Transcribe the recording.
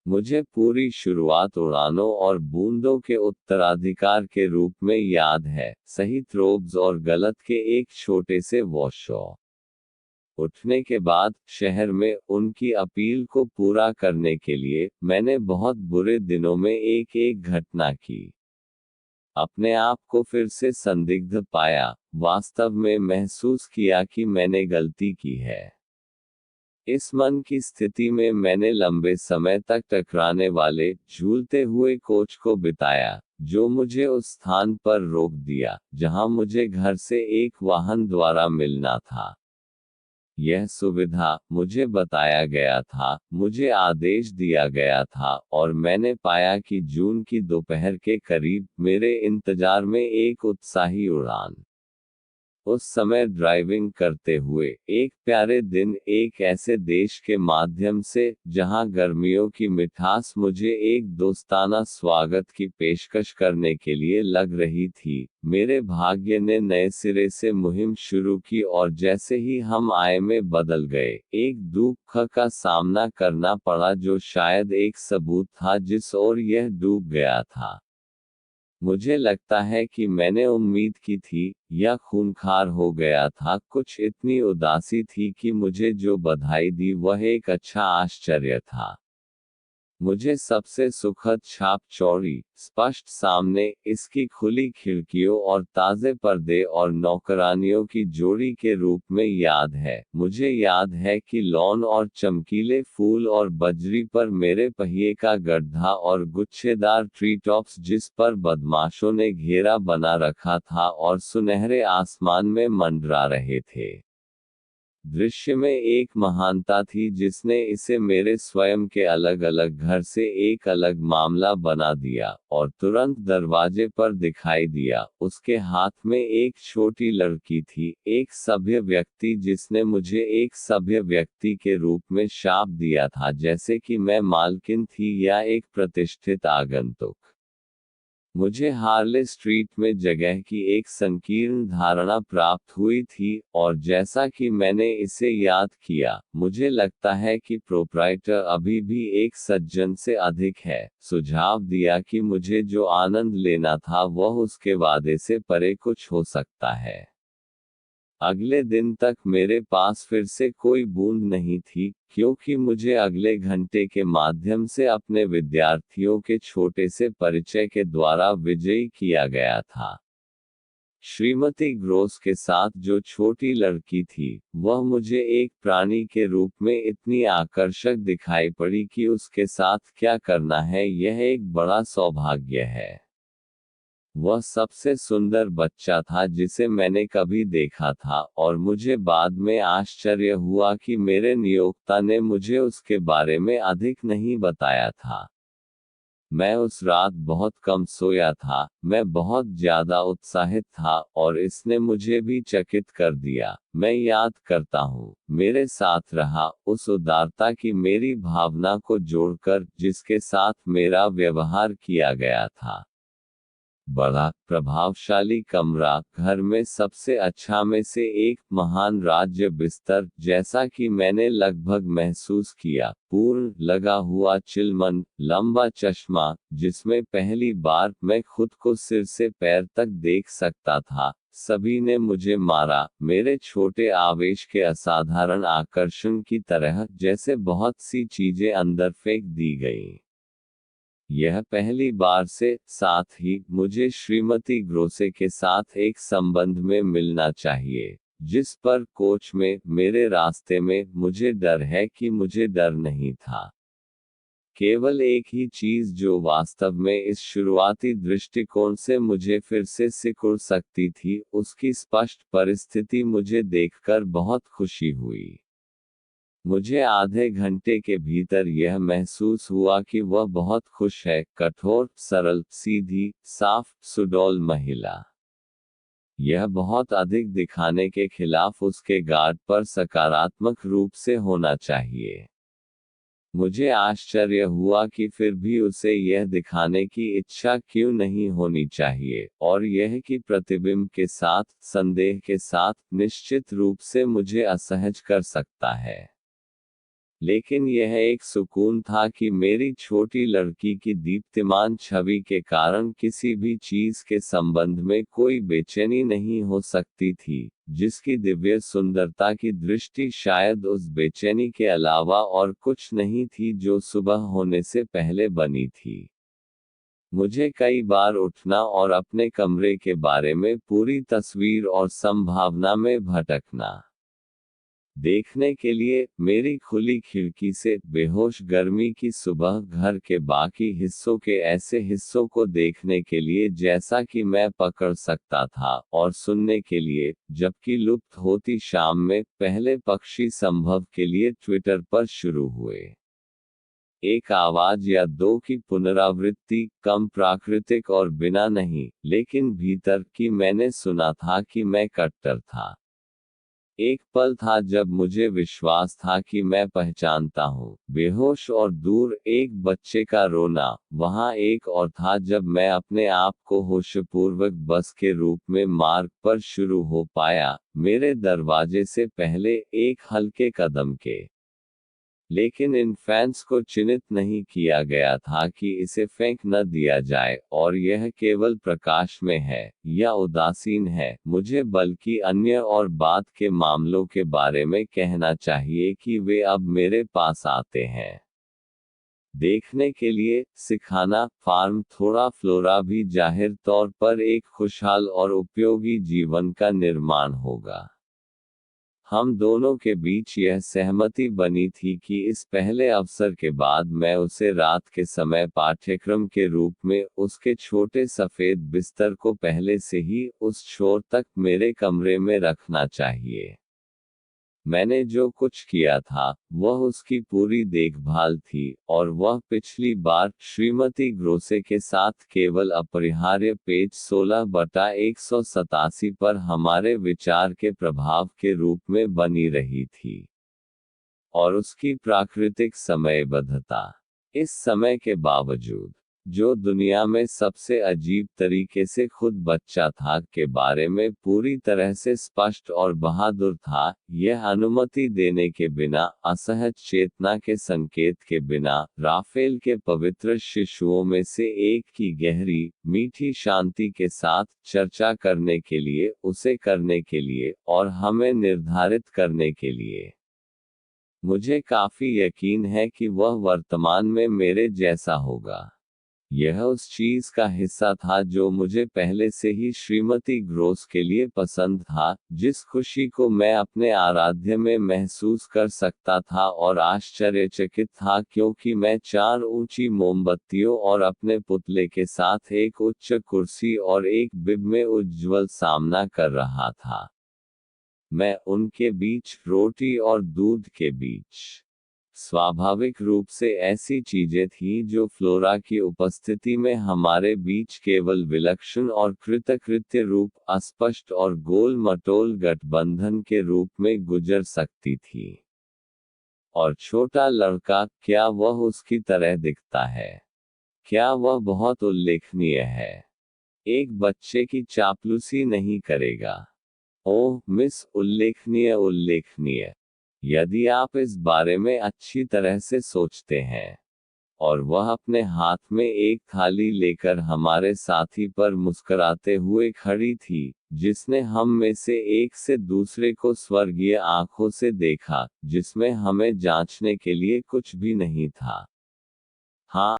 मुझे पूरी शुरुआत उड़ानों और बूंदों के उत्तराधिकार के रूप में याद है, सही थ्रोब्स और गलत के एक छोटे से वॉशो। उठने के बाद, शहर में, उनकी अपील को पूरा करने के लिए, मैंने बहुत बुरे दिनों में एक एक घटना की। अपने आप को फिर से संदिग्ध पाया, वास्तव में महसूस किया कि मैंने गलती की है। इस मन की स्थिति में मैंने लंबे समय तक टकराने वाले, झूलते हुए कोच को बिताया, जो मुझे उस स्थान पर रोक दिया, जहां मुझे घर से एक वाहन द्वारा मिलना था। यह सुविधा, मुझे बताया गया था, मुझे आदेश दिया गया था, और मैंने पाया कि जून की दोपहर के करीब, मेरे इंतजार में एक उत्साही उड़ान। उस समय ड्राइविंग करते हुए, एक प्यारे दिन, एक ऐसे देश के माध्यम से, जहां गर्मियों की मिठास मुझे एक दोस्ताना स्वागत की पेशकश करने के लिए लग रही थी, मेरे भाग्य ने नए सिरे से मुहिम शुरू की और जैसे ही हम आए में बदल गए, एक दुख का सामना करना पड़ा जो शायद एक सबूत था जिस ओर यह डूब गया था। मुझे लगता है कि मैंने उम्मीद की थी, या खूंखार हो गया था, कुछ इतनी उदासी थी कि मुझे जो बधाई दी वह एक अच्छा आश्चर्य था। मुझे सबसे सुखद छाप चौड़ी, स्पष्ट सामने, इसकी खुली खिड़कियों और ताज़े पर्दे और नौकरानियों की जोड़ी के रूप में याद है। मुझे याद है कि लॉन और चमकीले फूल और बजरी पर मेरे पहिए का गड्ढा और गुच्छेदार ट्री टॉप्स जिस पर बदमाशों ने घेरा बना रखा था और सुनहरे आसमान में मंडरा रहे थे। दृश्य में एक महानता थी जिसने इसे मेरे स्वयं के अलग अलग घर से एक अलग मामला बना दिया, और तुरंत दरवाजे पर दिखाई दिया, उसके हाथ में एक छोटी लड़की थी, एक सभ्य व्यक्ति जिसने मुझे एक सभ्य व्यक्ति के रूप में शाप दिया था, जैसे कि मैं मालकिन थी या एक प्रतिष्ठित आगंतुक। मुझे हार्ले स्ट्रीट में जगह की एक संकीर्ण धारणा प्राप्त हुई थी, और जैसा कि मैंने इसे याद किया, मुझे लगता है कि प्रोप्राइटर अभी भी एक सज्जन से अधिक है, सुझाव दिया कि मुझे जो आनंद लेना था वह उसके वादे से परे कुछ हो सकता है। अगले दिन तक मेरे पास फिर से कोई बूंद नहीं थी, क्योंकि मुझे अगले घंटे के माध्यम से अपने विद्यार्थियों के छोटे से परिचय के द्वारा विजयी किया गया था। श्रीमती ग्रोस के साथ जो छोटी लड़की थी, वह मुझे एक प्राणी के रूप में इतनी आकर्षक दिखाई पड़ी कि उसके साथ क्या करना है यह एक बड़ा सौभाग्य है। वह सबसे सुंदर बच्चा था जिसे मैंने कभी देखा था, और मुझे बाद में आश्चर्य हुआ कि मेरे नियोक्ता ने मुझे उसके बारे में अधिक नहीं बताया था। मैं उस रात बहुत कम सोया था, मैं बहुत ज्यादा उत्साहित था, और इसने मुझे भी चकित कर दिया। मैं याद करता हूँ, मेरे साथ रहा, उस उदारता की मेरी भावना को जोड़कर, जिसके साथ मेरा व्यवहार किया गया था। बड़ा, प्रभावशाली कमरा, घर में सबसे अच्छा में से एक, महान राज्य बिस्तर, जैसा कि मैंने लगभग महसूस किया, पूर्ण, लगा हुआ चिलमन, लंबा चश्मा, जिसमें पहली बार मैं खुद को सिर से पैर तक देख सकता था। सभी ने मुझे मारा, मेरे छोटे आवेश के असाधारण आकर्षण की तरह, जैसे बहुत सी चीजें अंदर फेंक दी गईं। यह पहली बार से, साथ ही, मुझे श्रीमती ग्रोसे के साथ एक संबंध में मिलना चाहिए, जिस पर कोच में, मेरे रास्ते में, मुझे डर है कि मुझे डर नहीं था। केवल एक ही चीज जो वास्तव में इस शुरुआती दृष्टिकोण से मुझे फिर से सिकुड़ सकती थी, उसकी स्पष्ट परिस्थिति मुझे देखकर बहुत खुशी हुई। मुझे आधे घंटे के भीतर यह महसूस हुआ कि वह बहुत खुश है, कठोर, सरल, सीधी, साफ, सुडौल महिला। यह बहुत अधिक दिखाने के खिलाफ उसके गार्ड पर सकारात्मक रूप से होना चाहिए। मुझे आश्चर्य हुआ कि फिर भी उसे यह दिखाने की इच्छा क्यों नहीं होनी चाहिए, और यह कि प्रतिबिंब के साथ, संदेह के साथ, निश्चित रूप से मुझे असहज कर सकता है। लेकिन यह एक सुकून था कि मेरी छोटी लड़की की दीप्तिमान छवि के कारण किसी भी चीज के संबंध में कोई बेचैनी नहीं हो सकती थी, जिसकी दिव्य सुंदरता की दृष्टि शायद उस बेचैनी के अलावा और कुछ नहीं थी जो सुबह होने से पहले बनी थी। मुझे कई बार उठना और अपने कमरे के बारे में पूरी तस्वीर और संभावना में भटकना देखने के लिए, मेरी खुली खिड़की से बेहोश गर्मी की सुबह घर के बाकी हिस्सों के ऐसे हिस्सों को देखने के लिए जैसा कि मैं पकड़ सकता था, और सुनने के लिए, जबकि लुप्त होती शाम में पहले पक्षी संभव के लिए ट्विटर पर शुरू हुए। एक आवाज या दो की पुनरावृत्ति, कम प्राकृतिक और बिना नहीं, लेकिन भीतर की मैंने सुना था कि मैं कट्टर था। एक पल था जब मुझे विश्वास था कि मैं पहचानता हूँ, बेहोश और दूर एक बच्चे का रोना। वहाँ एक और था जब मैं अपने आप को होशपूर्वक बस के रूप में मार्ग पर शुरू हो पाया, मेरे दरवाजे से पहले एक हल्के कदम के। लेकिन इन फैंस को चिन्हित नहीं किया गया था कि इसे फेंक न दिया जाए और यह केवल प्रकाश में है या उदासीन है मुझे, बल्कि अन्य और बाद के मामलों के बारे में कहना चाहिए कि वे अब मेरे पास आते हैं देखने के लिए। सिखाना फार्म थोड़ा फ्लोरा भी जाहिर तौर पर एक खुशहाल और उपयोगी जीवन का निर्माण होगा। हम दोनों के बीच यह सहमति बनी थी कि इस पहले अवसर के बाद मैं उसे रात के समय पाठ्यक्रम के रूप में उसके छोटे सफ़ेद बिस्तर को पहले से ही उस छोर तक मेरे कमरे में रखना चाहिए। मैंने जो कुछ किया था वह उसकी पूरी देखभाल थी, और वह पिछली बार श्रीमती ग्रोसे के साथ केवल अपरिहार्य पेज 16/187 पर हमारे विचार के प्रभाव के रूप में बनी रही थी, और उसकी प्राकृतिक समयबद्धता। इस समय के बावजूद, जो दुनिया में सबसे अजीब तरीके से खुद बच्चा था के बारे में पूरी तरह से स्पष्ट और बहादुर था, यह अनुमति देने के बिना, असहज चेतना के संकेत के बिना, राफेल के पवित्र शिशुओं में से एक की गहरी, मीठी शांति के साथ चर्चा करने के लिए, उसे करने के लिए, और हमें निर्धारित करने के लिए। मुझे काफी यकीन है कि वह वर्तमान में मेरे जैसा होगा। यह उस चीज का हिस्सा था जो मुझे पहले से ही श्रीमती ग्रोस के लिए पसंद था, जिस खुशी को मैं अपने आराध्य में महसूस कर सकता था, और आश्चर्यचकित था क्योंकि मैं 4 ऊंची मोमबत्तियों और अपने पुतले के साथ एक उच्च कुर्सी और एक बिब में उज्ज्वल सामना कर रहा था। मैं उनके बीच, रोटी और दूध के बीच। स्वाभाविक रूप से ऐसी चीजें थीं जो फ्लोरा की उपस्थिति में हमारे बीच केवल विलक्षण और कृतकृत्य रूप, अस्पष्ट और गोल मटोल गठबंधन के रूप में गुजर सकती थी। और छोटा लड़का, क्या वह उसकी तरह दिखता है? क्या वह बहुत उल्लेखनीय है? एक बच्चे की चापलूसी नहीं करेगा। ओह मिस उल्लेखनीय उल्लेखनीय, यदि आप इस बारे में अच्छी तरह से सोचते हैं। और वह अपने हाथ में एक थाली लेकर हमारे साथी पर मुस्कुराते हुए खड़ी थी, जिसने हम में से एक से दूसरे को स्वर्गीय आंखों से देखा, जिसमें हमें जांचने के लिए कुछ भी नहीं था। हाँ,